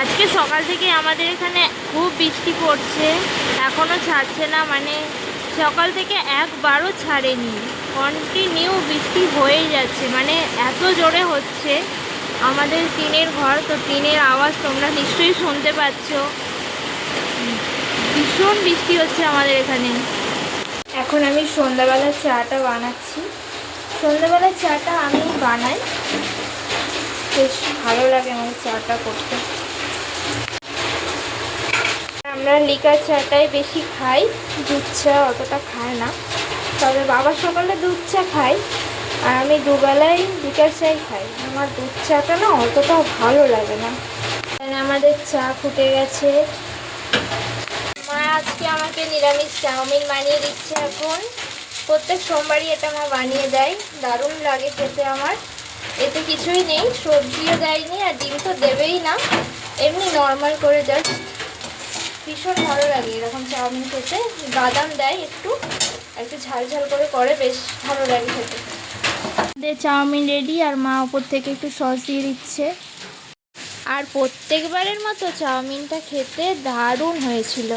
আজকে সকাল থেকে আমাদের এখানে খুব বৃষ্টি পড়ছে, এখনও ছাড়ছে না। মানে সকাল থেকে একবারও ছাড়েনি, কন্টিনিউ বৃষ্টি হয়েই যাচ্ছে। মানে এত জোরে হচ্ছে। আমাদের টিনের ঘর, তো টিনের আওয়াজ তোমরা নিশ্চয়ই শুনতে পাচ্ছ। ভীষণ বৃষ্টি হচ্ছে আমাদের এখানে। এখন আমি সন্ধ্যাবেলার চাটা বানাচ্ছি। সন্ধ্যাবেলার চাটা আমি বানাই, বেশ ভালো লাগে আমার চাটা করতে। আমরা লিকার চাটাই বেশি খাই, দুধ চা অতটা খায় না। তবে বাবা সকালে দুধ চা খাই, আর আমি দুবেলায় লিকার চাই খাই। আমার দুধ চাটা না অতটা ভালো লাগে না। এখানে আমাদের চা ফুটে গেছে। মা আজকে আমাকে নিরামিষ চাউমিন বানিয়ে দিচ্ছে। এখন প্রত্যেক সোমবারই এটা মা বানিয়ে দেয়, দারুণ লাগে খেতে আমার। এতে কিছুই নেই, সবজিও দেয়নি আর ডিম তো দেবেই না, এমনি নর্মাল করে জাস্ট। ভীষণ ভালো লাগে এরকম চাউমিন খেতে। বাদাম দেয় একটু, একটু ঝাল ঝাল করে বেশ ভালো লাগে খেতে। চাউমিন রেডি, আর মা ওপর থেকে একটু সস দিয়ে দিচ্ছে। আর প্রত্যেকবারের মতো চাউমিনটা খেতে দারুণ হয়েছিল।